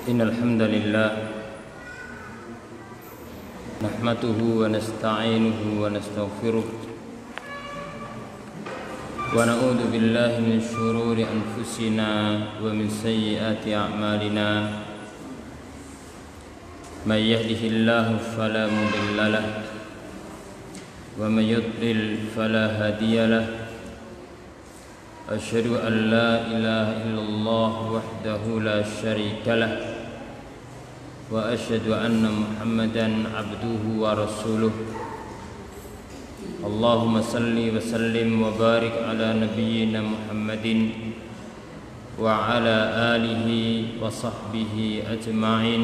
إن الحمد لله نحمده ونستعينه ونستغفره ونعوذ بالله من شرور أنفسنا ومن سيئات أعمالنا من يهده الله فلا مضل له ومن يضلل فلا هادي له أشهد أن لا إله إلا الله وحده لا شريك له وأشهد أن محمدا عبده ورسوله اللهم صل وسلم وبارك على نبينا محمد وعلى آله وصحبه أجمعين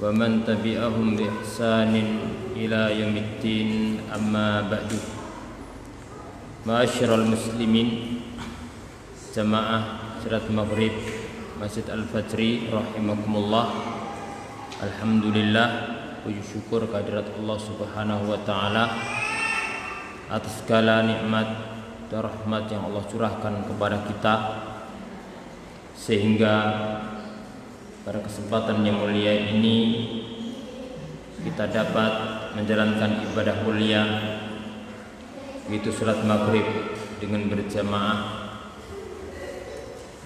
ومن تبعهم بإحسان إلى يوم الدين أما بعد. Ma'asyiral muslimin, jamaah salat maghrib Masjid Al-Fajri rahimakumullah. Alhamdulillah, puji syukur kehadirat Allah Subhanahu wa taala atas segala nikmat dan rahmat yang Allah curahkan kepada kita, sehingga pada kesempatan yang mulia ini kita dapat menjalankan ibadah mulia, yaitu salat maghrib dengan berjamaah,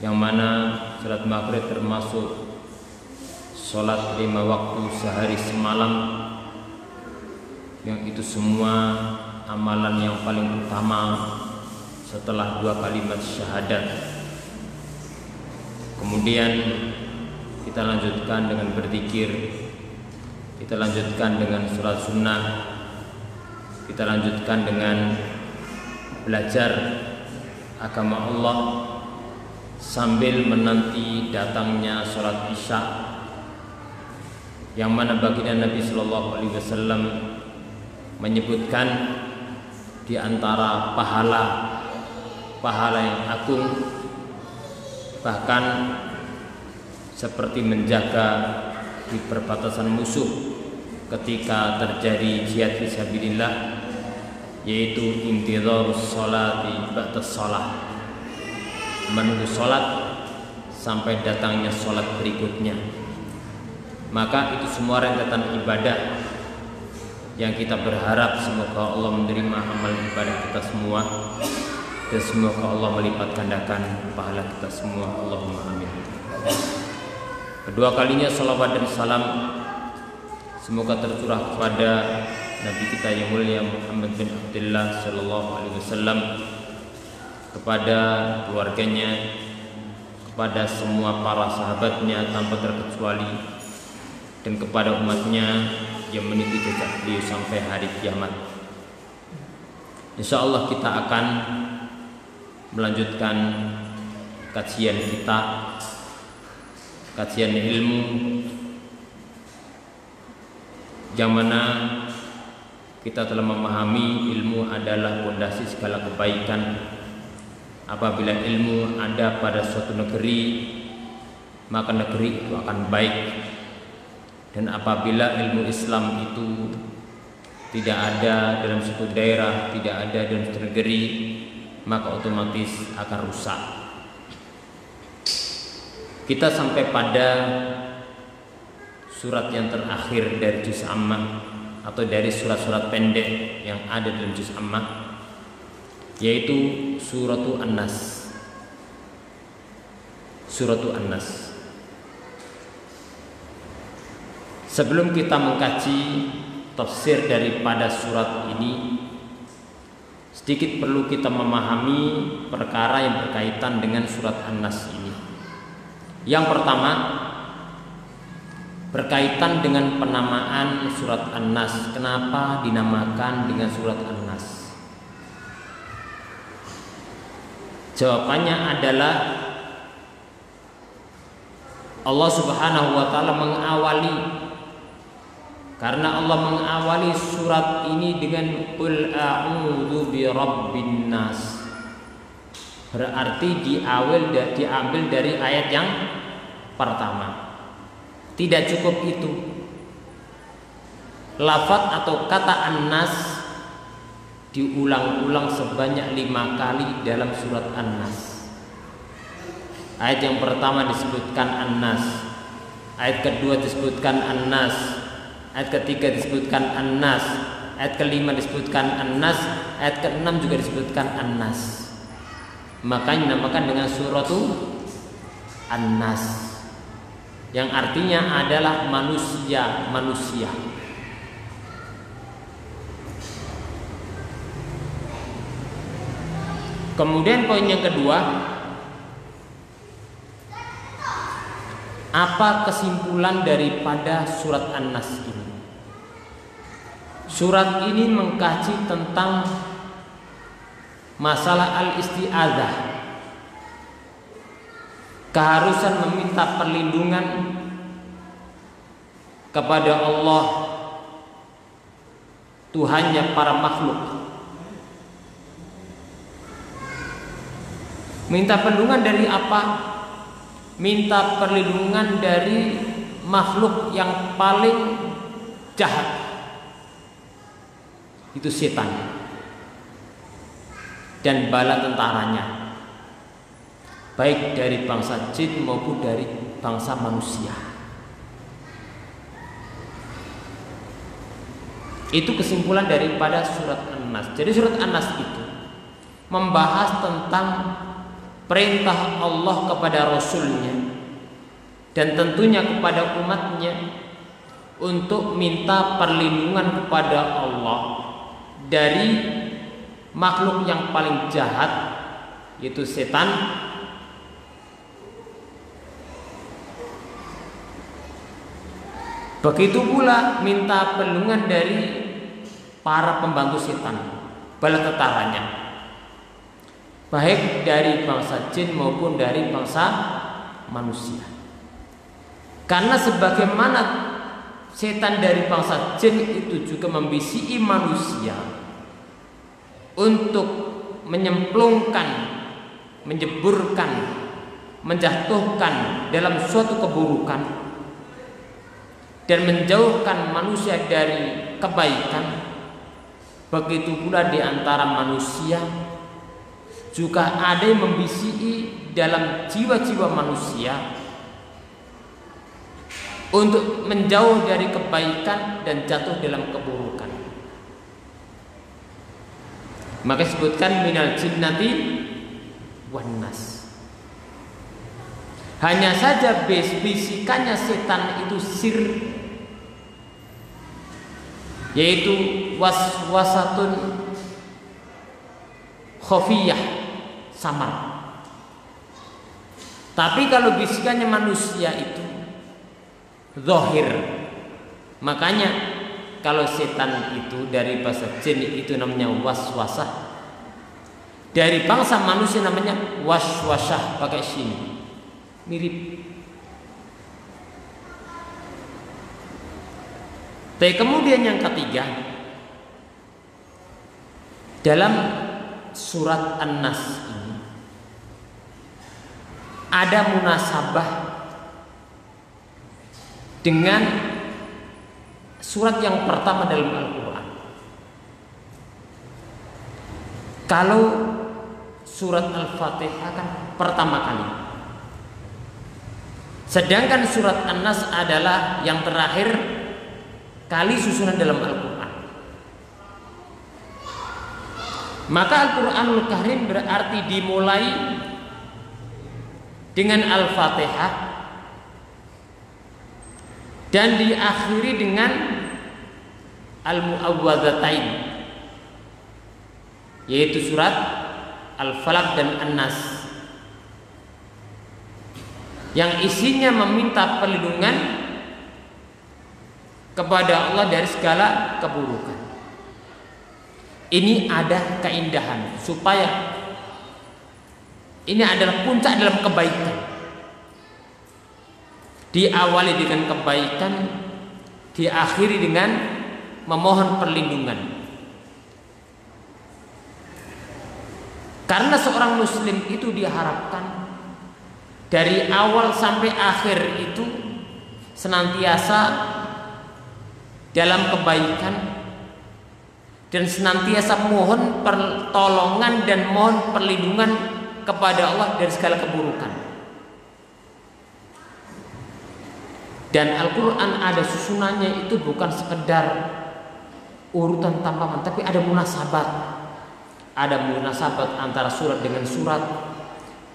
yang mana salat maghrib termasuk salat 5 waktu sehari semalam, yang itu semua amalan yang paling utama setelah 2 kalimat syahadat. Kemudian kita lanjutkan dengan berzikir, kita lanjutkan dengan salat sunnah, kita lanjutkan dengan belajar agama Allah sambil menanti datangnya sholat isya, yang mana baginda Nabi Sallallahu Alaihi Wasallam menyebutkan di antara pahala yang agung, bahkan seperti menjaga di perbatasan musuh ketika terjadi jihad fisabilillah, yaitu intidharus sholati ba'da shalah, menunggu sholat sampai datangnya sholat berikutnya. Maka itu semua rentetan ibadah yang kita berharap semoga Allah menerima amal ibadah kita semua, dan semoga Allah melipat gandakan pahala kita semua. Allahumma amin. Kedua kalinya salawat dan salam semoga tercurah kepada Nabi kita yang mulia Muhammad bin Abdullah sallallahu alaihi wasallam, kepada keluarganya, kepada semua para sahabatnya tanpa terkecuali, dan kepada umatnya yang mengikuti jejak beliau sampai hari kiamat. Insyaallah kita akan melanjutkan kajian kita, kajian ilmu, yang mana kita telah memahami ilmu adalah fondasi segala kebaikan. Apabila ilmu ada pada suatu negeri, maka negeri itu akan baik. Dan apabila ilmu Islam itu tidak ada dalam suatu daerah, tidak ada dalam suatu negeri, maka otomatis akan rusak. Kita sampai pada surat yang terakhir dari juz Ammah, atau dari surat-surat pendek yang ada dalam juz Ammah, yaitu Suratul An-Nas. Suratul An-Nas. Sebelum kita mengkaji tafsir daripada surat ini, sedikit perlu kita memahami perkara yang berkaitan dengan surat An-Nas ini. Yang pertama, berkaitan dengan penamaan surat An-Nas. Kenapa dinamakan dengan surat An-Nas? Jawabannya adalah Allah Subhanahu wa taala mengawali, karena Allah mengawali surat ini dengan qul a'udzu birabbin nas. Berarti diambil dari ayat yang pertama. Tidak cukup itu. Lafaz atau kata An-Nas diulang-ulang sebanyak 5 kali dalam surat An-Nas. Ayat yang pertama disebutkan An-Nas, ayat kedua disebutkan An-Nas, ayat ketiga disebutkan An-Nas, ayat kelima disebutkan An-Nas, ayat keenam juga disebutkan An-Nas. Makanya dinamakan dengan suratul An-Nas, yang artinya adalah manusia. Kemudian poin yang kedua, apa kesimpulan daripada surat An-Nas ini? Surat ini mengkaji tentang masalah al-isti'adzah, keharusan meminta perlindungan kepada Allah, Tuhannya para makhluk. Minta perlindungan dari apa? Minta perlindungan dari makhluk yang paling jahat, itu setan dan bala tentaranya, baik dari bangsa jin maupun dari bangsa manusia. Itu kesimpulan daripada surat An-Nas. Jadi surat An-Nas itu membahas tentang perintah Allah kepada Rasulnya dan tentunya kepada umatnya untuk minta perlindungan kepada Allah dari makhluk yang paling jahat, yaitu setan, begitu pula minta perlindungan dari para pembantu setan, bala tentaranya, baik dari bangsa jin maupun dari bangsa manusia. Karena sebagaimana setan dari bangsa jin itu juga membisiki manusia untuk menyemplungkan, menjeburkan, menjatuhkan dalam suatu keburukan dan menjauhkan manusia dari kebaikan, begitu pula di antara manusia juga ada yang membisiki dalam jiwa-jiwa manusia untuk menjauh dari kebaikan dan jatuh dalam keburukan. Maka disebutkan minal jinnati wan nas. Hanya saja bisikannya setan itu sir, yaitu waswasatun khafiyah, samar. Tapi kalau bisikannya manusia itu zahir. Makanya kalau setan itu dari bahasa jin itu namanya waswasah, dari bangsa manusia namanya waswasah pakai shin, mirip. Tapi kemudian yang ketiga, dalam surat An-Nas ini ada munasabah dengan surat yang pertama dalam Al-Quran. Kalau surat Al-Fatihah kan pertama kali, sedangkan surat An-Nas adalah yang terakhir kali susunan dalam Al-Quran. Maka Al-Quranul Karim berarti dimulai dengan Al-Fatihah dan diakhiri dengan Al-Mu'awwadzatain, yaitu surat Al-Falaq dan An-Nas, yang isinya meminta perlindungan kepada Allah dari segala keburukan. Ini ada keindahan, supaya ini adalah puncak dalam kebaikan. Diawali dengan kebaikan, diakhiri dengan memohon perlindungan. Karena seorang muslim itu diharapkan dari awal sampai akhir itu senantiasa dalam kebaikan dan senantiasa mohon pertolongan dan mohon perlindungan kepada Allah dari segala keburukan. Dan Al-Quran ada susunannya, itu bukan sekedar urutan tampaman, tapi ada munasabat. Ada munasabat antara surat dengan surat,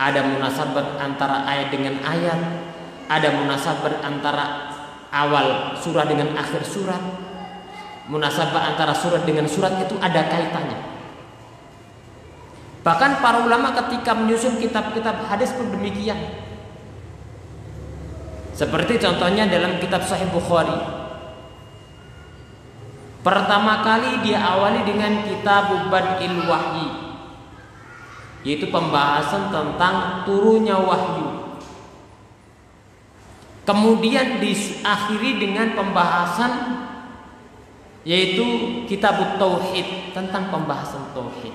ada munasabat antara ayat dengan ayat, ada munasabat antara awal surah dengan akhir surat, munasabat antara surat dengan surat, itu ada kaitannya. Bahkan para ulama ketika menyusun kitab-kitab hadis pun demikian. Seperti contohnya dalam kitab Sahih Bukhari, pertama kali dia awali dengan kitab Bad'il Wahyi, yaitu pembahasan tentang turunnya wahyu. Kemudian diakhiri dengan pembahasan yaitu kitab Tauhid, tentang pembahasan tauhid.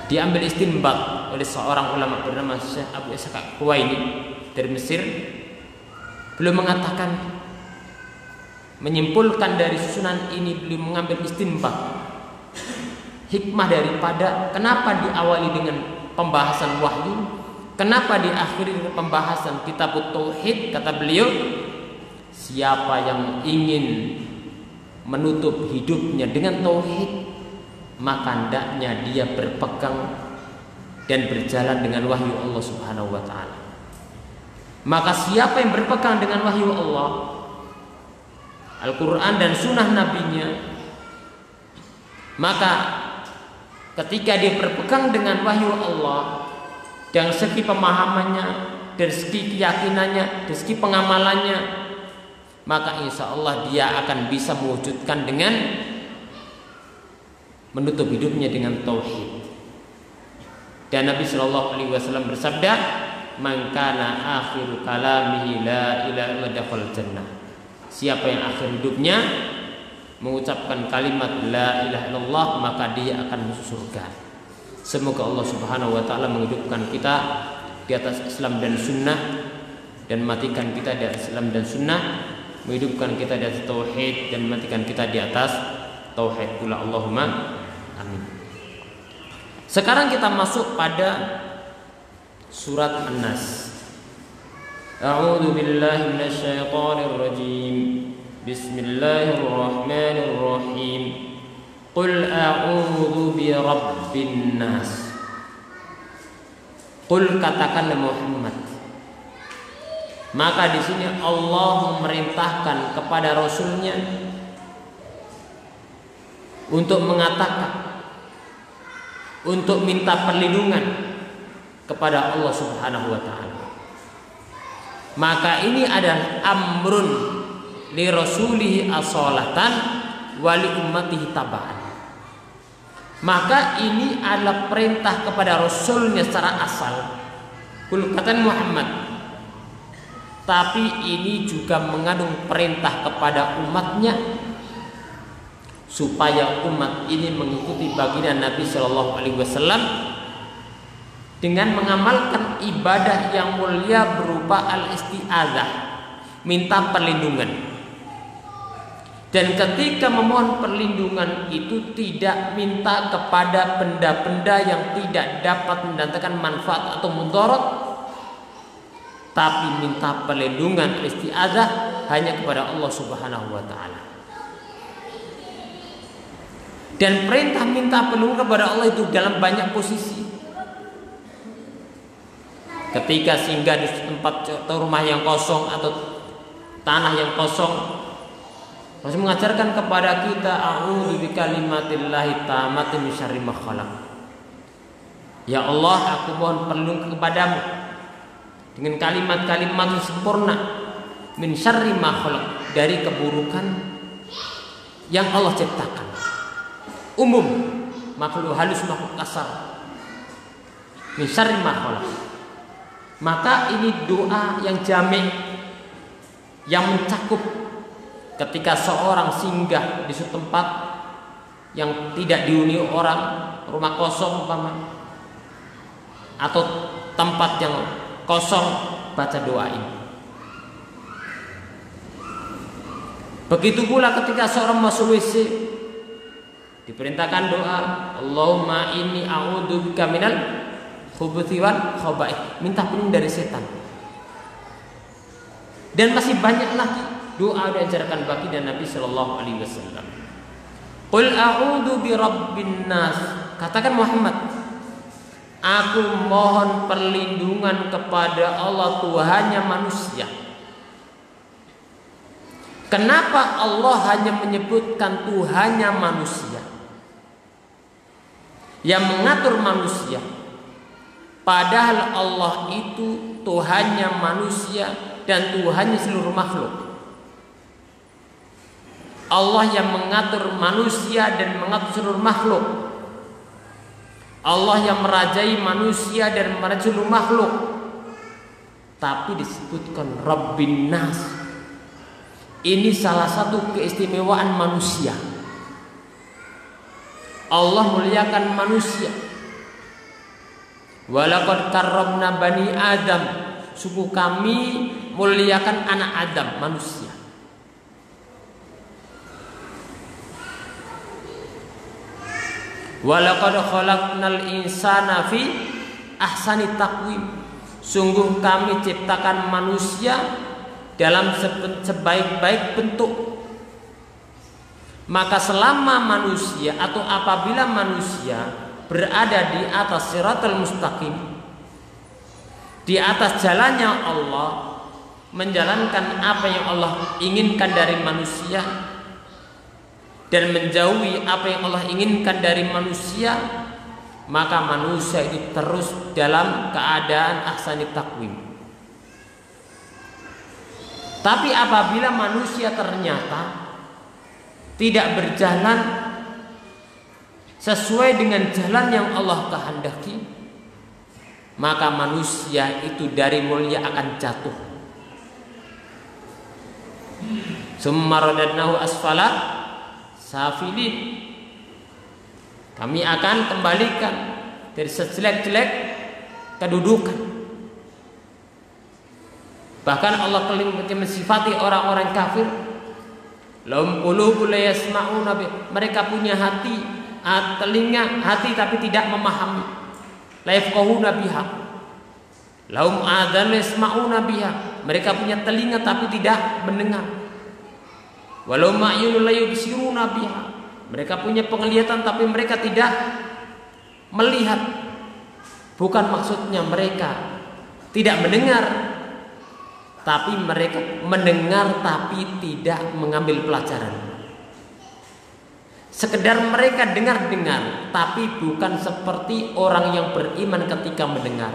Diambil istinbat oleh seorang ulama bernama Syekh Abu Ishaq Al-Huwaini dari Mesir. Beliau mengatakan, menyimpulkan dari susunan ini, beliau mengambil istinbat hikmah daripada kenapa diawali dengan pembahasan wahyu, kenapa diakhiri dengan pembahasan kitab Tauhid. Kata beliau, siapa yang ingin menutup hidupnya dengan tauhid, maka hendaknya dia berpegang dan berjalan dengan wahyu Allah Subhanahu wa ta'ala. Maka siapa yang berpegang dengan wahyu Allah, Al-Quran dan sunnah nabinya, maka ketika dia berpegang dengan wahyu Allah dari segi pemahamannya, dari segi keyakinannya, dari segi pengamalannya, maka insya Allah dia akan bisa mewujudkan dengan menutup hidupnya dengan tauhid. Dan Nabi Shallallahu Alaihi Wasallam bersabda, "Man kana akhiru kalamihi la ilaha illa dakhala jannah." Siapa yang akhir hidupnya mengucapkan kalimat la ilaha illallah, maka dia akan masuk surga. Semoga Allah Subhanahu wa taala menghidupkan kita di atas Islam dan sunnah, dan matikan kita di atas Islam dan sunnah, menghidupkan kita di atas tauhid dan matikan kita di atas tauhid pula. Allahumma amin. Sekarang kita masuk pada surat An-Nas. A'udzu billahi minasy syaithanir rajim. Bismillahirrahmanirrahim. Qul a'udzu birabbin nas. Qul, katakanlah Muhammad. Maka di sini Allah memerintahkan kepada Rasulnya untuk mengatakan, untuk minta perlindungan kepada Allah Subhanahu wa ta'ala. Maka ini adalah amrun li rasulihi asolatan wali ummatihi taba'an. Maka ini adalah perintah kepada Rasulnya secara asal, kulkatan Muhammad. Tapi ini juga mengandung perintah kepada umatnya, supaya umat ini mengikuti baginda Nabi Shallallahu Alaihi Wasallam dengan mengamalkan ibadah yang mulia berupa al-isti'adzah, minta perlindungan. Dan ketika memohon perlindungan itu tidak minta kepada benda-benda yang tidak dapat mendatangkan manfaat atau mudarat, tapi minta perlindungan isti'adzah hanya kepada Allah Subhanahu wa ta'ala. Dan perintah minta perlindungan kepada Allah itu dalam banyak posisi. Ketika singgah di tempat atau rumah yang kosong atau tanah yang kosong, Rasul mengajarkan kepada kita, a'udzu bikalimatillahi tammati min syarri ma khalaq. Ya Allah, aku mohon perlindungan kepadamu dengan kalimat-kalimat yang sempurna, min syarri ma khalaq, dari keburukan yang Allah ciptakan. Umum, makhluk halus, makhluk kasar, min syarri ma khalaq. Maka ini doa yang jami', yang mencakup. Ketika seorang singgah di suatu tempat yang tidak dihuni orang, rumah kosong umpama, atau tempat yang kosong, baca doa ini. Begitu pula ketika seorang masuk WC, diperintahkan doa, Allahumma inni a'udzubika minal khubuthi wal khaba'ith, minta perlindungan dari setan. Dan masih banyak lagi doa yang diajarkan baginda Nabi Shallallahu Alaihi Wasallam. Qul a'udzu birabbin nas. Katakan Muhammad, aku mohon perlindungan kepada Allah Tuhannya manusia. Kenapa Allah hanya menyebutkan Tuhannya manusia, yang mengatur manusia? Padahal Allah itu Tuhannya manusia dan Tuhannya seluruh makhluk. Allah yang mengatur manusia dan mengatur seluruh makhluk. Allah yang merajai manusia dan merajai seluruh makhluk. Tapi disebutkan Rabbin Nas. Ini salah satu keistimewaan manusia. Allah muliakan manusia. Walaqad karramna bani Adam. Suku kami muliakan anak Adam, manusia. Walaqad khalaqnal insana fi ahsani taqwim. Sungguh kami ciptakan manusia dalam sebaik-baik bentuk. Maka selama manusia atau apabila manusia berada di atas siratal mustaqim, di atas jalannya Allah, menjalankan apa yang Allah inginkan dari manusia dan menjauhi apa yang Allah inginkan dari manusia, maka manusia itu terus dalam keadaan ahsani taqwim. Tapi apabila manusia ternyata tidak berjalan sesuai dengan jalan yang Allah kehendaki, maka manusia itu dari mulia akan jatuh. Summa radadnahu asfala safilin. Kami akan kembalikan dari sejelek-jelek kedudukan. Bahkan Allah mensifati orang-orang kafir, lahum qulubun la yasma'una bih. Mereka punya hati, telinga, hati tapi tidak memahami. La yafqahuna biha. Lahum adzan la yasma'una biha. Mereka punya telinga tapi tidak mendengar. Walau ma'yunun la yubsiruna biha. Mereka punya penglihatan tapi mereka tidak melihat. Bukan maksudnya mereka tidak mendengar, tapi mereka mendengar tapi tidak mengambil pelajaran. Sekedar mereka dengar-dengar, tapi bukan seperti orang yang beriman ketika mendengar.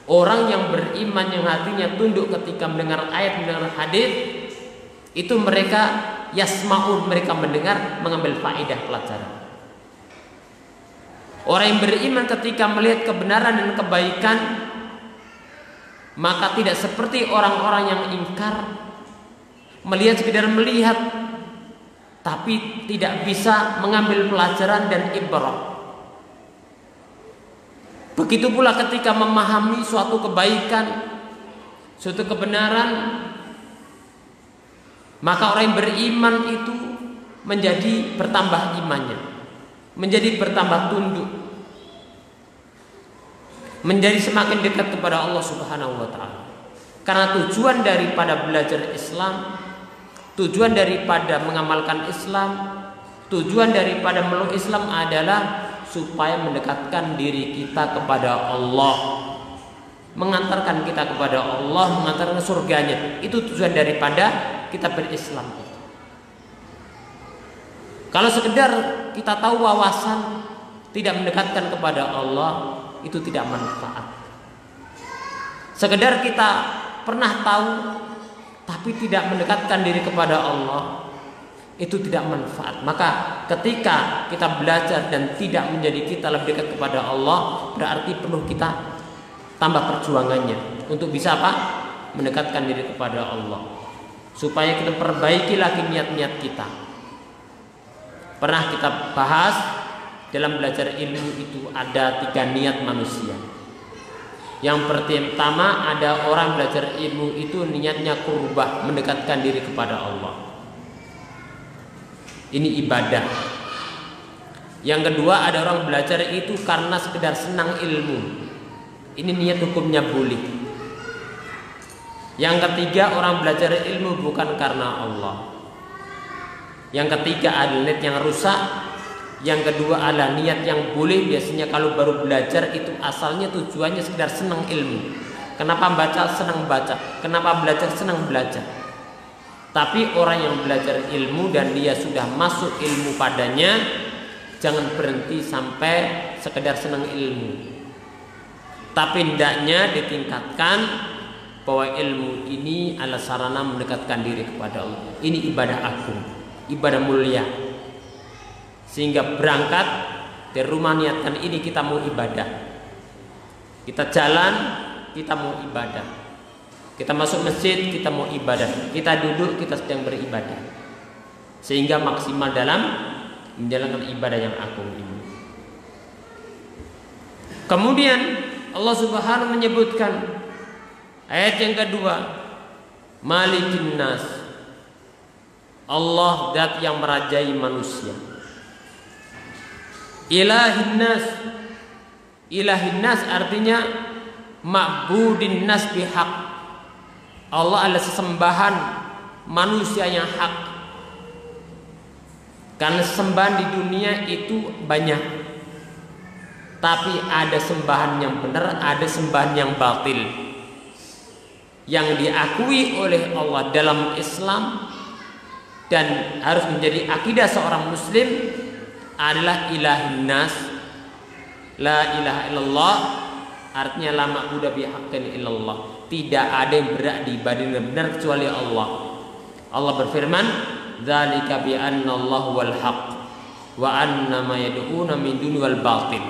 Orang yang beriman yang hatinya tunduk ketika mendengar ayat, mendengar hadis, itu mereka yasma'un, mereka mendengar, mengambil faedah pelajaran. Orang yang beriman ketika melihat kebenaran dan kebaikan, maka tidak seperti orang-orang yang ingkar, melihat sekedar melihat tapi tidak bisa mengambil pelajaran dan ibrah. Begitu pula ketika memahami suatu kebaikan, suatu kebenaran, maka orang yang beriman itu menjadi bertambah imannya, menjadi bertambah tunduk, menjadi semakin dekat kepada Allah Subhanahu wa ta'ala. Karena tujuan daripada belajar Islam, tujuan daripada mengamalkan Islam, tujuan daripada meluk Islam adalah supaya mendekatkan diri kita kepada Allah, mengantarkan kita kepada Allah, mengantarkan surganya. Itu tujuan daripada kita berislam. Kalau sekedar kita tahu wawasan, tidak mendekatkan kepada Allah, itu tidak manfaat. Sekedar kita pernah tahu tapi tidak mendekatkan diri kepada Allah, itu tidak manfaat. Maka ketika kita belajar dan tidak menjadi kita lebih dekat kepada Allah, berarti perlu kita tambah perjuangannya untuk bisa apa? Mendekatkan diri kepada Allah, supaya kita perbaiki lagi niat-niat kita. Pernah kita bahas dalam belajar ilmu itu ada 3 niat manusia. Yang pertama, ada orang belajar ilmu itu niatnya qurbah, mendekatkan diri kepada Allah. Ini ibadah. Yang kedua, ada orang belajar itu karena sekedar senang ilmu. Ini niat hukumnya boleh. Yang ketiga, orang belajar ilmu bukan karena Allah. Yang ketiga adalah niat yang rusak. Yang kedua adalah niat yang boleh. Biasanya kalau baru belajar itu asalnya tujuannya sekedar senang ilmu. Kenapa baca? Senang baca. Kenapa belajar? Senang belajar. Tapi orang yang belajar ilmu dan dia sudah masuk ilmu padanya, jangan berhenti sampai sekedar senang ilmu. Tapi hendaknya ditingkatkan bahwa ilmu ini adalah sarana mendekatkan diri kepada Allah. Ini ibadah agung, ibadah mulia. Sehingga berangkat dari rumah niatkan ini kita mau ibadah. Kita jalan, kita mau ibadah. Kita masuk masjid, kita mau ibadah. Kita duduk, kita sedang beribadah. Sehingga maksimal dalam menjalankan ibadah yang agung ini. Kemudian Allah Subhanahu menyebutkan ayat yang kedua, Malikin Nas, Allah zat yang merajai manusia. Ilahin Nas, Ilahin Nas artinya ma'budin nas bihaq. Allah adalah sesembahan manusia yang hak. Karena sembahan di dunia itu banyak, tapi ada sembahan yang benar, ada sembahan yang batil. Yang diakui oleh Allah dalam Islam dan harus menjadi akidah seorang muslim adalah ilahin nas, la ilaha illallah, artinya la ma'budu bihaqqin illallah. Tidak ada yang berhak diibadahi dengan benar kecuali Allah. Allah berfirman, dzalika bi anna Allah wal haq wa anna ma yad'una min duni wal batil.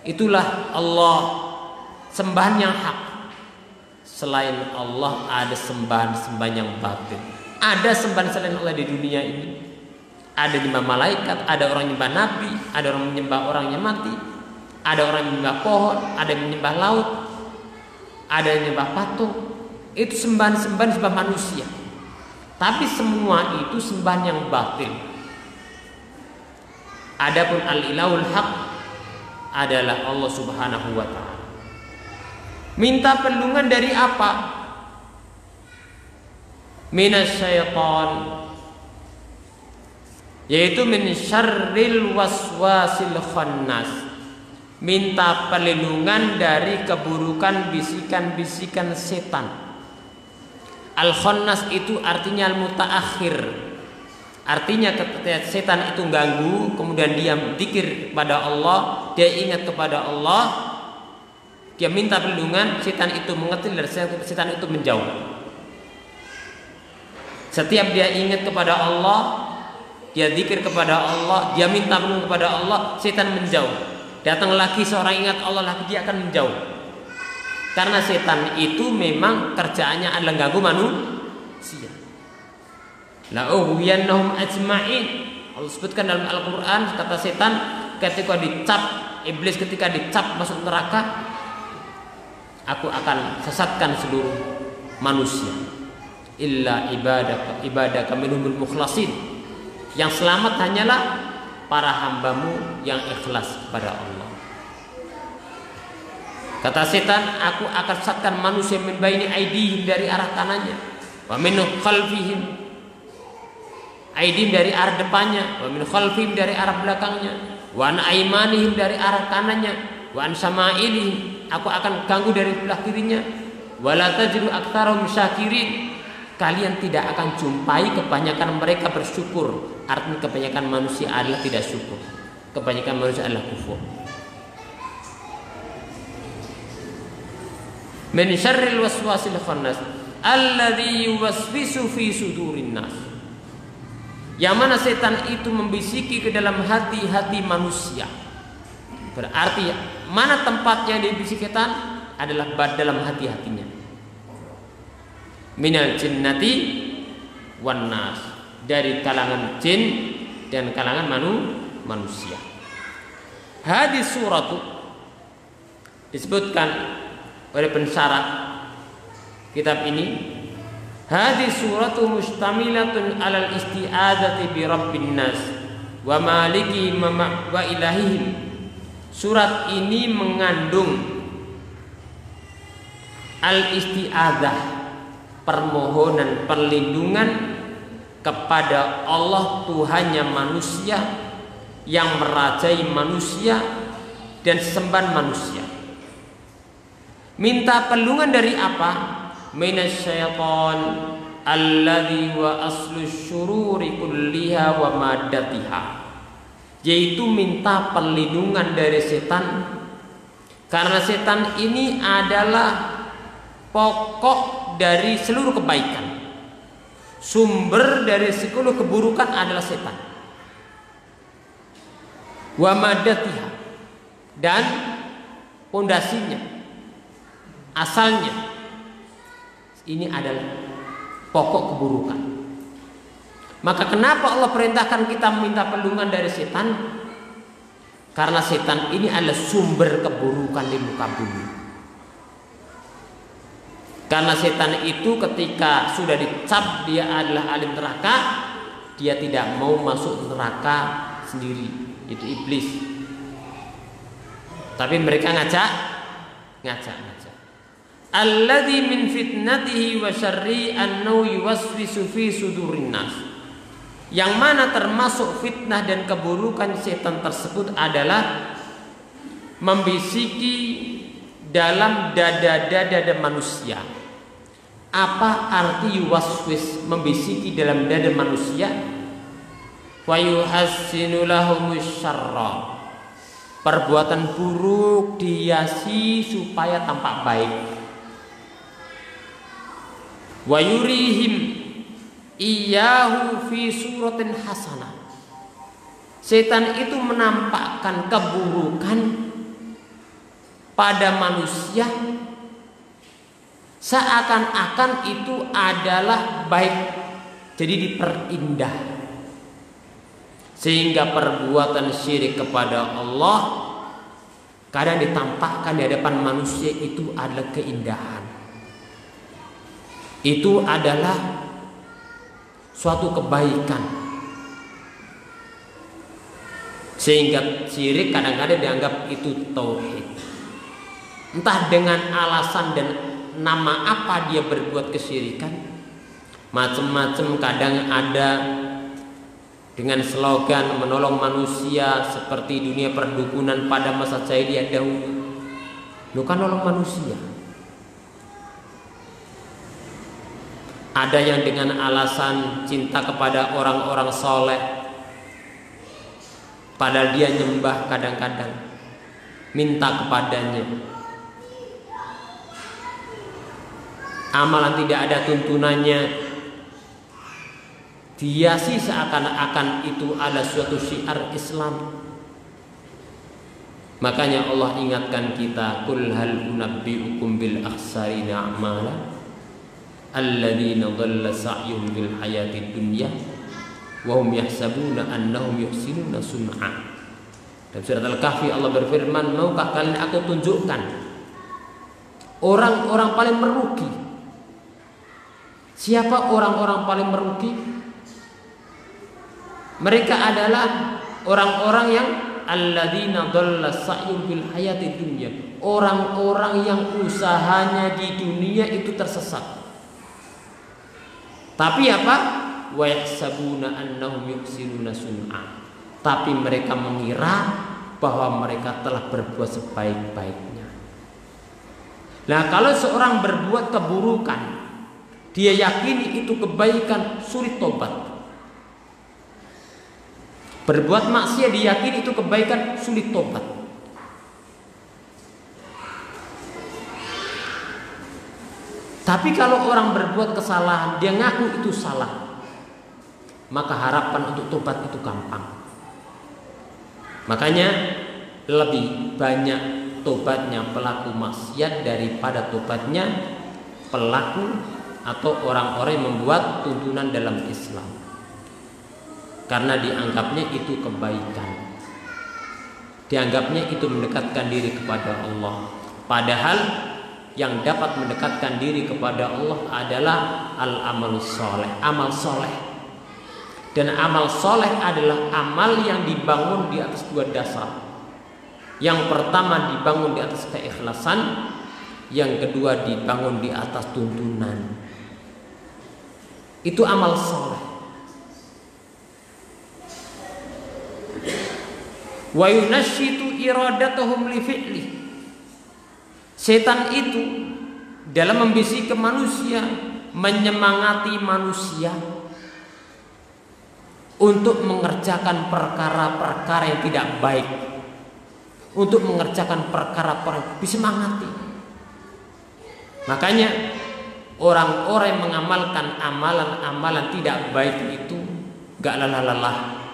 Itulah Allah, sembahan yang hak. Selain Allah ada sembahan-sembahan yang batil. Ada sembahan selain Allah di dunia ini. Ada menyembah malaikat, ada orang menyembah nabi, ada orang menyembah orang yang mati, ada orang menyembah pohon, ada yang menyembah laut, ada yang menyembah patung. Itu sembahan-sembahan sembah manusia. Tapi semua itu sembahan yang batil. Adapun al-ilahul haq adalah Allah Subhanahu wa ta'ala. Minta perlindungan dari apa? Minasyaitan, yaitu min syarril waswasil khannas. Minta perlindungan dari keburukan bisikan-bisikan setan. Al-khannas itu artinya al-mutaakhir. Artinya ketika setan itu ganggu, kemudian dia zikir kepada Allah, dia ingat kepada Allah, dia minta perlindungan, setan itu mengetil dan setan itu menjauh. Setiap dia ingat kepada Allah, dia zikir kepada Allah, dia minta perlindungan kepada Allah, setan menjauh. Datang lagi seorang ingat Allah lagi, dia akan menjauh. Karena setan itu memang kerjaannya adalah ganggu manusia. La ughwiyannahum ajma'in. Allah sebutkan dalam Al-Qur'an, kata setan ketika dicap, iblis ketika dicap masuk neraka, aku akan sesatkan seluruh manusia. Illa ibadaka minhumul mukhlasin. Yang selamat hanyalah para hambamu yang ikhlas kepada Allah. Kata setan, aku akan sesatkan manusia min baini aidihim, dari arah kanannya, wa min khalfihim, aidihim dari arah depannya, wa min khalfihim dari arah belakangnya, wa an aimanihim dari arah kanannya, wa an samailihim, aku akan ganggu dari sebelah kirinya. Wala tajidu aktsarahum syakirin, kalian tidak akan jumpai kebanyakan mereka bersyukur. Artinya kebanyakan manusia adalah tidak syukur, kebanyakan manusia adalah kufur. Min syarril waswasil khannas alladzi yuwaswisu fi sudurin nas. Yang mana setan itu membisiki ke dalam hati-hati manusia. Berarti mana tempat yang dibisiki setan adalah dalam hati-hatinya. Minal jinnati wan nas, dari kalangan jin dan kalangan manusia. Hadis suratu disebutkan oleh pensarah kitab ini, hadis suratu mustamilatun alal isti'adzati bi rabbin nas wa maliki wa ilahihim. Surat ini mengandung al-isti'adzah, permohonan perlindungan kepada Allah Tuhannya manusia, yang merajai manusia dan sesembahan manusia. Minta perlindungan dari apa? Minasyaiton alladzi wa aslu syururi kulliha wa maddatiha. Yaitu minta perlindungan dari setan, karena setan ini adalah pokok dari seluruh kebaikan. Sumber dari seluruh keburukan adalah setan. Wa madatiha, dan pondasinya, asalnya ini adalah pokok keburukan. Maka kenapa Allah perintahkan kita meminta perlindungan dari setan? Karena setan ini adalah sumber keburukan di muka bumi. Karena setan itu ketika sudah dicap dia adalah ahli neraka, dia tidak mau masuk neraka sendiri, itu iblis. Tapi mereka ngajak. Alladzi min fitnatihi wa syarri annahu yuwaswisu fi sudurin nas. Yang mana termasuk fitnah dan keburukan setan tersebut adalah membisiki dalam dada-dada manusia. Apa arti waswis, membisiki dalam dada manusia? Wa yuhassinu lahumus syarra. Perbuatan buruk dihiasi supaya tampak baik. Wa yurihim iyyahu fi suratin hasanah. Setan itu menampakkan keburukan pada manusia seakan-akan itu adalah baik, jadi diperindah, sehingga perbuatan syirik kepada Allah kadang ditampakkan di hadapan manusia itu adalah keindahan, itu adalah suatu kebaikan, sehingga syirik kadang-kadang dianggap itu tauhid. Entah dengan alasan dan nama apa dia berbuat kesyirikan, macam-macam. Kadang ada dengan slogan menolong manusia seperti dunia perdukunan pada masa jahiliyah dahulu. Lu kan nolong manusia. Ada yang dengan alasan cinta kepada orang-orang soleh, padahal dia nyembah kadang-kadang, minta kepadanya. Amalan tidak ada tuntunannya, dihiasi seakan-akan itu adalah suatu syiar Islam. Makanya Allah ingatkan kita, qul hal unabbiukum bil akhsarina a'mala alladzina dhalla sa'yuhum bil hayatid dunya wa hum yahsabuna annahum yuhsinuna sun'a. Dalam surat Al-Kahfi Allah berfirman, maukah kalian aku tunjukkan orang-orang paling merugi? Siapa orang-orang paling merugi? Mereka adalah orang-orang yang alladzina dhalla sa'yuhum bil hayatid dunya, orang-orang yang usahanya di dunia itu tersesat. Tapi apa? Wa yahsabuna annahum yuhsinuna sun'a. Tapi mereka mengira bahwa mereka telah berbuat sebaik-baiknya. Nah, kalau seorang berbuat keburukan, dia yakini itu kebaikan, sulit tobat. Berbuat maksiat diyakini itu kebaikan, sulit tobat. Tapi kalau orang berbuat kesalahan, dia ngaku itu salah, maka harapan untuk tobat itu gampang. Makanya lebih banyak tobatnya pelaku maksiat daripada tobatnya pelaku atau orang-orang yang membuat tuntunan dalam Islam, karena dianggapnya itu kebaikan, dianggapnya itu mendekatkan diri kepada Allah. Padahal yang dapat mendekatkan diri kepada Allah adalah al-amalus soleh, amal soleh. Dan amal soleh adalah amal yang dibangun di atas dua dasar. Yang pertama dibangun di atas keikhlasan, yang kedua dibangun di atas tuntunan. Itu amal soleh. Wa yunashitu iradatahum li fi'li. Setan itu dalam membisiki manusia, menyemangati manusia untuk mengerjakan perkara-perkara yang tidak baik, untuk mengerjakan perkara-perkara disemangati. Makanya orang-orang yang mengamalkan amalan-amalan tidak baik itu gak lelah-lelah.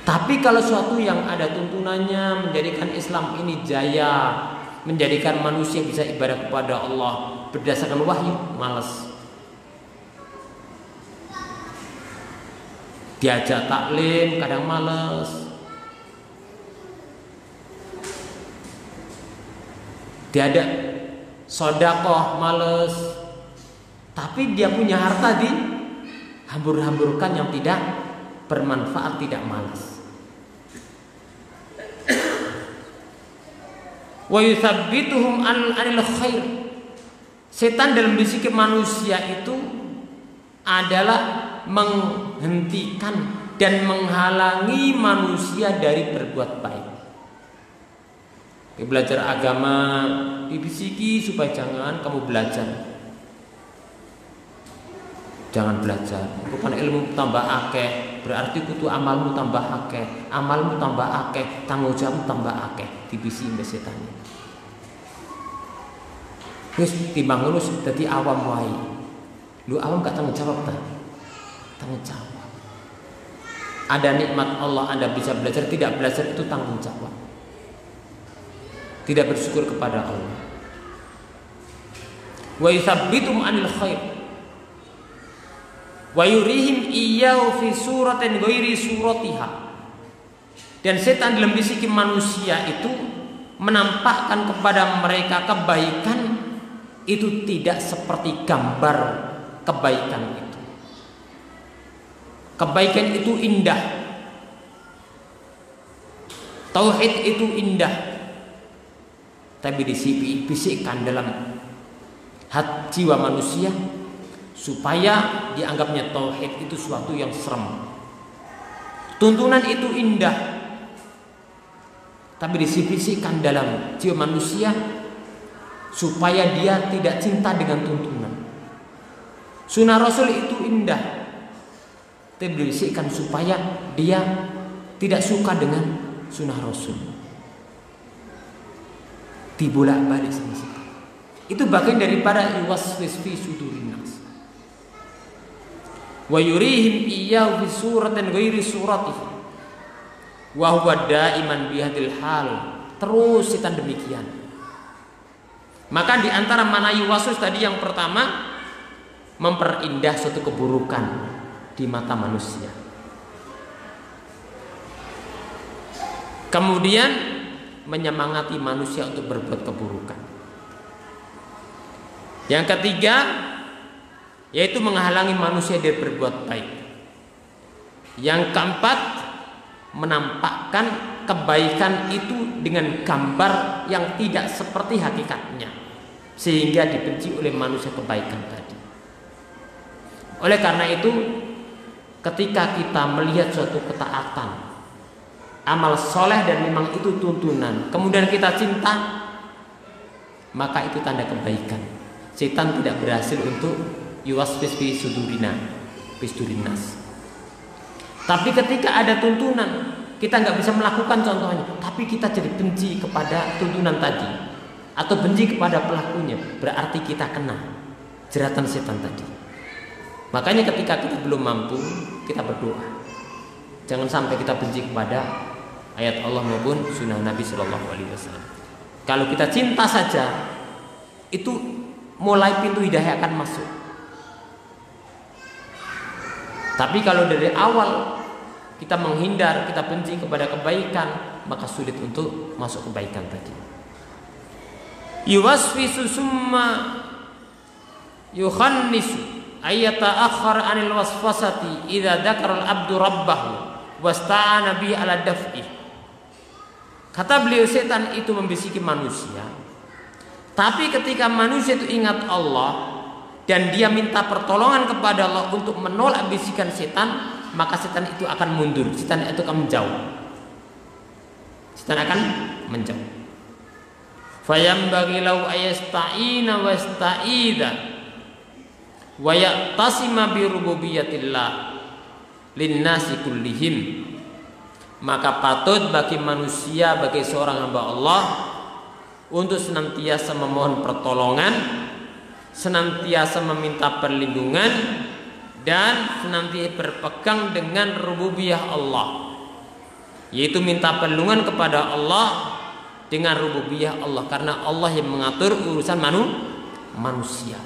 Tapi kalau suatu yang ada tuntunannya menjadikan Islam ini jaya, menjadikan manusia bisa ibadah kepada Allah berdasarkan wahyu, malas. Diajak taklim kadang malas. Diajak sodakoh males. Tapi dia punya harta di hambur-hamburkan yang tidak bermanfaat, tidak malas. Wa yuthabbituhum anil khair. Setan dalam bisikan manusia itu adalah menghentikan dan menghalangi manusia dari berbuat baik. Belajar agama dibisiki supaya jangan kamu belajar, jangan belajar. Rupanya ilmu tambah akeh, berarti kutu amalmu tambah akeh, amalmu tambah akeh, tanggung jawab tambah akeh. Dibisiki mbek setan. Wis timbang ngono dadi awam wae. Lu awam gak tanggung jawab ta? Tanggung jawab. Ada nikmat Allah Anda bisa belajar, tidak belajar itu tanggung jawab. Tidak bersyukur kepada Allah. Wa yuthabbitum anil khair. Wa yurihim iyyahu fi suratin ghairi suratiha. Dan setan dalam bisikan manusia itu menampakkan kepada mereka kebaikan itu tidak seperti gambar kebaikan itu. Kebaikan itu indah. Tauhid itu indah. Tapi dibisikkan dalam hati jiwa manusia supaya dianggapnya tauhid itu suatu yang serem. Tuntunan itu indah, tapi dibisikkan dalam jiwa manusia supaya dia tidak cinta dengan tuntunan. Sunnah Rasul itu indah, tapi dibisikkan supaya dia tidak suka dengan sunnah Rasul. Dibolak-balik sama sekali. Itu bagian daripada yuwaswis fi sudurin nas. Wa yurihim iyyahu fi suratin ghairi suratihi. Wa huwa daiman bihadil hal. Terus setan demikian. Maka di antara mana yuwaswis tadi yang pertama memperindah suatu keburukan di mata manusia. Kemudian menyemangati manusia untuk berbuat keburukan. Yang ketiga yaitu menghalangi manusia dari berbuat baik. Yang keempat menampakkan kebaikan itu dengan gambar yang tidak seperti hakikatnya, sehingga dibenci oleh manusia kebaikan tadi. Oleh karena itu ketika kita melihat suatu ketaatan, amal soleh dan memang itu tuntunan, kemudian kita cinta, maka itu tanda kebaikan. Setan tidak berhasil untuk yuwaswis fi sudurinas. Tapi ketika ada tuntunan, kita nggak bisa melakukan contohnya, tapi kita jadi benci kepada tuntunan tadi atau benci kepada pelakunya, berarti kita kena jeratan setan tadi. Makanya ketika kita belum mampu, kita berdoa. Jangan sampai kita benci kepada ayat Allah maupun sunnah Nabi Shallallahu Alaihi Wasallam. Kalau kita cinta saja, itu mulai pintu hidayah akan masuk. Tapi kalau dari awal kita menghindar, kita benci kepada kebaikan, maka sulit untuk masuk kebaikan tadi. Yuwaswisu summa yukhannisu ayata akhar anil wasfasati idza dzakara al-abdu rabbahu wasta'ana bi ala daf'i. Kata beliau, setan itu membisiki manusia Tapi ketika manusia itu ingat Allah dan dia minta pertolongan kepada Allah untuk menolak bisikan setan, maka setan itu akan mundur, setan itu akan menjauh. Setan akan menjauh. Fayambaghi lahu ayasta'ina wasta'idha wa ya'tasima bi rububiyyatillah linnasi kullihim. Maka patut bagi manusia, bagi seorang hamba Allah, untuk senantiasa memohon pertolongan, senantiasa meminta perlindungan, dan senantiasa berpegang dengan rububiyah Allah, yaitu minta perlindungan kepada Allah dengan rububiyah Allah, karena Allah yang mengatur urusan manusia.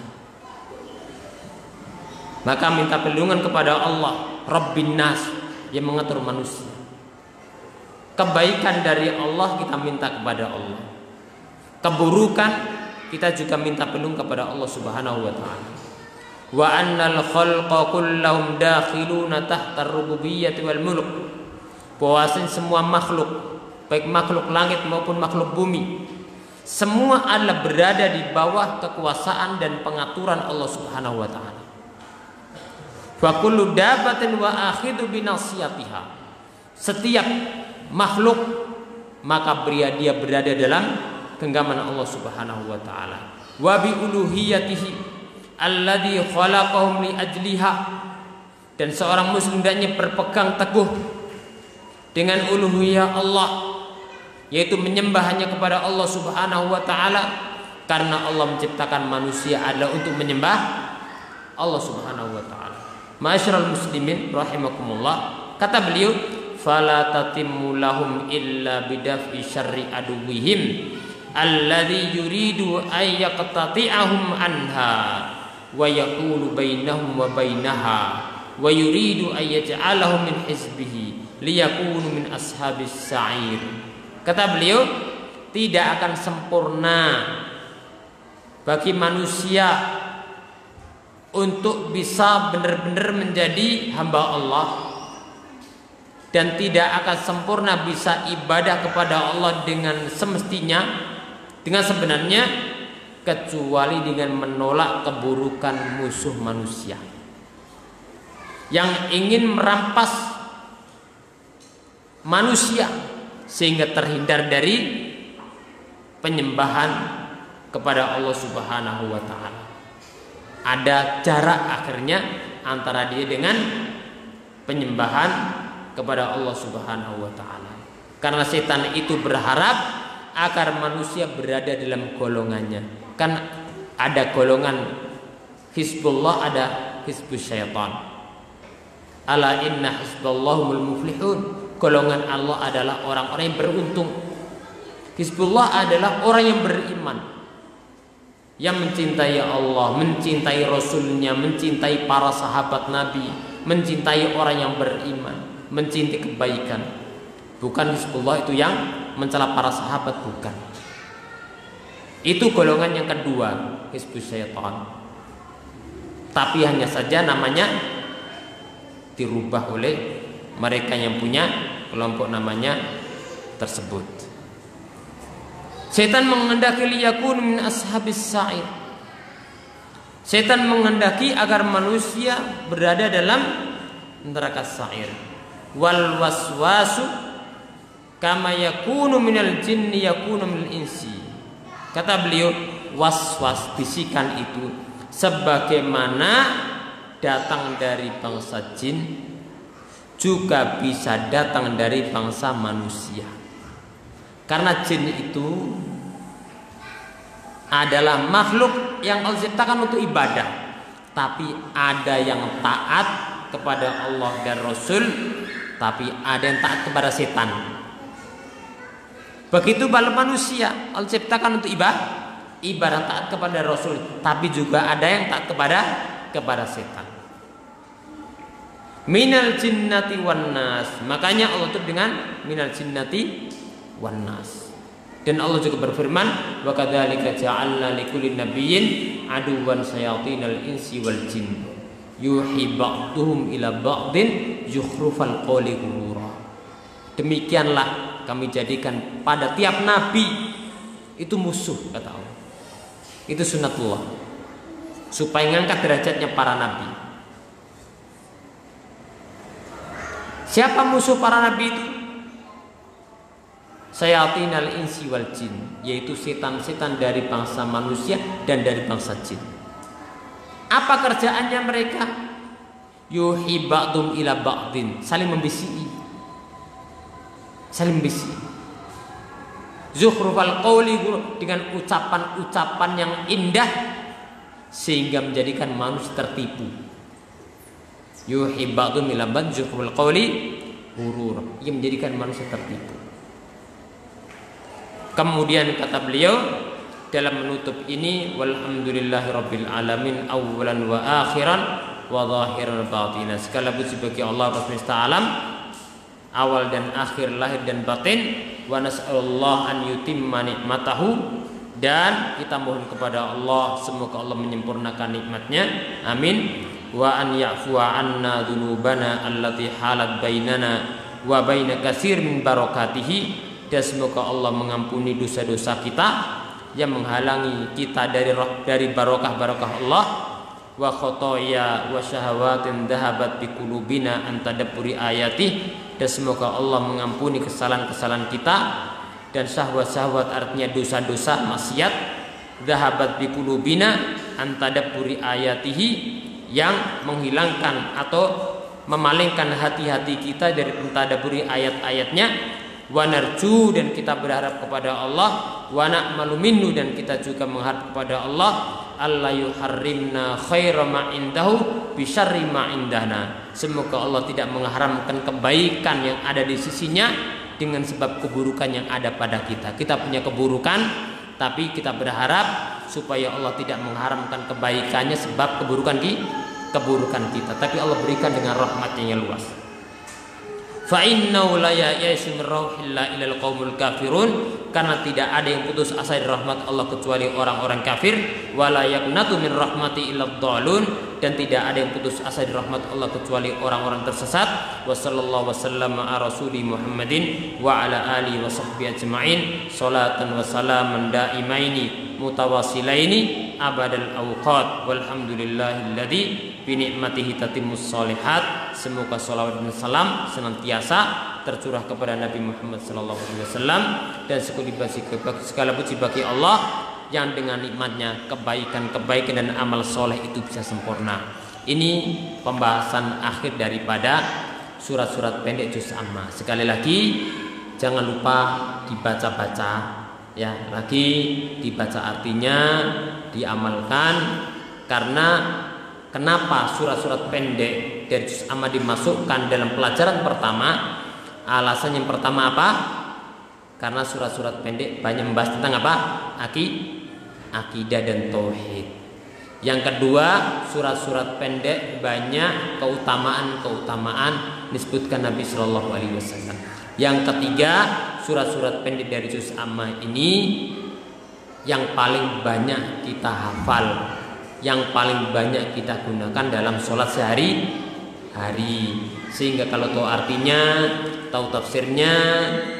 Maka minta perlindungan kepada Allah, Rabbin Nas, yang mengatur manusia. Kebaikan dari Allah kita minta kepada Allah. Keburukan kita juga minta perlindungan kepada Allah Subhanahu wa taala. Wa annal khalqa kullahum dakhiluna tahta ar-rububiyyati wal mulk. Bahwasanya semua makhluk, baik makhluk langit maupun makhluk bumi, semua adalah berada di bawah kekuasaan dan pengaturan Allah Subhanahu wa taala. Fa kullu dabbatin wa akhidhu bi nasiyatiha. Setiap makhluk maka dia berada dalam genggaman Allah Subhanahu wa taala. Wa bi uluhiyatihi alladzi khalaqahum li ajliha. Dan seorang muslim hendaknya berpegang teguh dengan uluhiyah Allah, yaitu menyembah hanya kepada Allah Subhanahu wa taala, karena Allah menciptakan manusia adalah untuk menyembah Allah Subhanahu wa taala. Ma'asyiral muslimin rahimakumullah, kata beliau, fala tatimmu lahum illa bidaf'i syarri aduwwihim alladzi yuridu ay yaqtati'ahum anha wa yaqulu bainahum wa bainaha wa yuridu ay yaj'alahum min hizbihi liyakunu min ashabis sa'ir. Kata beliau, tidak akan sempurna bagi manusia untuk bisa benar-benar menjadi hamba Allah, dan tidak akan sempurna bisa ibadah kepada Allah dengan semestinya, dengan sebenarnya, kecuali dengan menolak keburukan musuh manusia yang ingin merampas manusia sehingga terhindar dari penyembahan kepada Allah Subhanahu wa taala. Ada jarak akhirnya antara dia dengan penyembahan kepada Allah Subhanahu wa taala. Karena setan itu berharap agar manusia berada dalam golongannya. Kan ada golongan Hizbullah, ada Hizbus Syaitan. Ala inna hizballahumul muflihun. Golongan Allah adalah orang-orang yang beruntung. Hizbullah adalah orang yang beriman, yang mencintai Allah, mencintai Rasulnya, mencintai para sahabat Nabi, mencintai orang yang beriman, mencintai kebaikan. Bukan Hizbullah itu yang mencela para sahabat, bukan. Itu golongan yang kedua, Hizbus Syaitan. Tapi hanya saja namanya dirubah oleh mereka yang punya kelompok namanya tersebut. Setan menghendaki liyakun min ashabis sa'ir. Setan menghendaki agar manusia berada dalam neraka sa'ir. Wal waswasu kama yakunu minal jinni yakunu minal insi. Kata beliau, waswas, bisikan itu sebagaimana datang dari bangsa jin juga bisa datang dari bangsa manusia. Karena jin itu adalah makhluk yang Allah ciptakan untuk ibadah, tapi ada yang taat kepada Allah dan Rasul, tapi ada yang taat kepada setan. Begitu bala manusia, Allah ciptakan untuk ibadah taat kepada Rasul, tapi juga ada yang taat kepada setan. Minal jinnati wan nas. Makanya Allah tutup dengan minal jinnati wan nas. Dan Allah juga berfirman, wa kadzalika ja'alna likulli nabiyyin aduwan syayatinal insi wal jin yuhi ba'duhum ila ba'din zukhrufal qawli ghurura. Demikianlah kami jadikan pada tiap nabi itu musuh, kata Allah. Itu sunnatullah, supaya ngangkat derajatnya para nabi. Siapa musuh para nabi itu? Sayatinal insi wal jin, yaitu setan-setan dari bangsa manusia dan dari bangsa jin. Apa kerjaannya mereka? Yuhi ba'dum ila ba'din, saling membisiki. Saling membisiki. Zukhrufal qawli, dengan ucapan-ucapan yang indah sehingga menjadikan manusia tertipu. Yuhi ba'dum ila ba'din zukhrufal qawli hurur, yang menjadikan manusia tertipu. Kemudian kata beliau dalam menutup ini, walhamdulillahirabbil alamin awwalan wa akhiran wa zahiran batinan. Segala puji bagi Allah semesta alam, awal dan akhir, lahir dan batin. Wa nas'alullah an yutimma nikmatahu, dan kita mohon kepada Allah semoga Allah menyempurnakan nikmatnya. Amin. Wa an ya'fuwa anna dzunubana allati halat bainana wa baina katsir min barakatihi, dan semoga Allah mengampuni dosa-dosa kita yang menghalangi kita dari barokah-barokah Allah. Wa khotoya wa syahawatin dhahabat bi qulubina an tadabburi ayati, dan semoga Allah mengampuni kesalahan-kesalahan kita dan syahwat-syahwat, artinya dosa-dosa maksiat, dhahabat bi qulubina an tadabburi ayatihi, yang menghilangkan atau memalingkan hati-hati kita dari mentadabburi ayat-ayatnya. Wa narju, dan kita berharap kepada Allah. Wa na'malu minhu, dan kita juga mengharap kepada Allah. Allah yuharrimna khaira ma indahu bi syarri ma indana. Semoga Allah tidak mengharamkan kebaikan yang ada di sisinya dengan sebab keburukan yang ada pada kita. Kita punya keburukan, tapi kita berharap supaya Allah tidak mengharamkan kebaikannya sebab keburukan kita, tapi Allah berikan dengan rahmatnya yang luas. Fa innahu la ya'yasu min rauhillah ilal qaumul kafirun, karena tidak ada yang putus asa dari rahmat Allah kecuali orang-orang kafir. Wala yaqnatu min rahmati illad dhalun, dan tidak ada yang putus asa dari rahmat Allah kecuali orang-orang tersesat. Wa sallallahu wasallam ala rasuli Muhammadin wa ala alihi wa sahbihi ajma'in, salatan wa salaman daimaini mutawasilaini abadal awqat, walhamdulillahilladzi bi ni'matihi tatimmus shalihat. Semoga salawat dan salam senantiasa tercurah kepada Nabi Muhammad SAW, dan segala puji bagi Allah yang dengan nikmatnya kebaikan dan amal soleh itu bisa sempurna. Ini pembahasan akhir daripada surat-surat pendek juz amma. Sekali lagi jangan lupa dibaca-baca, ya, lagi dibaca artinya, diamalkan. Karena kenapa surat-surat pendek dari juz amma dimasukkan dalam pelajaran pertama? Alasan yang pertama apa? Karena surat-surat pendek banyak membahas tentang apa? Akidah dan tauhid. Yang kedua, surat-surat pendek banyak keutamaan disebutkan Nabi Shallallahu Alaihi Wasallam. Yang ketiga, surat-surat pendek dari juz amma ini yang paling banyak kita hafal, yang paling banyak kita gunakan dalam sholat sehari-hari. Sehingga kalau tahu artinya, tahu tafsirnya,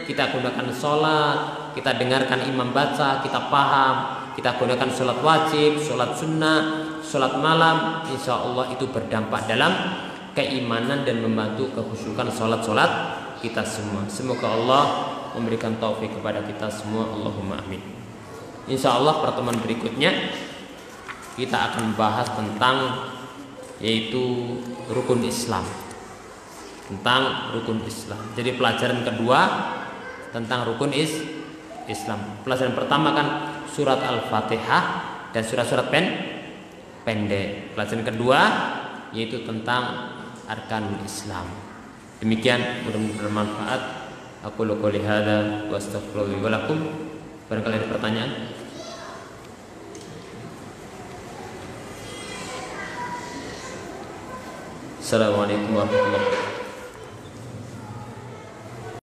kita gunakan sholat, kita dengarkan imam baca, kita paham, kita gunakan sholat wajib, sholat sunnah, sholat malam, insya Allah itu berdampak dalam keimanan dan membantu kekhusyukan sholat-sholat kita semua. Semoga Allah memberikan taufik kepada kita semua. Allahumma amin. Insya Allah pertemuan berikutnya kita akan bahas tentang yaitu rukun Islam. Tentang rukun Islam. Jadi pelajaran kedua tentang rukun Islam. Pelajaran pertama kan surat Al-Fatihah dan surat-surat pendek. Pelajaran kedua yaitu tentang arkanul Islam. Demikian, mudah-mudahan bermanfaat. Aku qouli hadza wa astaghfirullahi wa lakum. Barangkali ada pertanyaan. Assalamualaikum warahmatullahi wabarakatuh.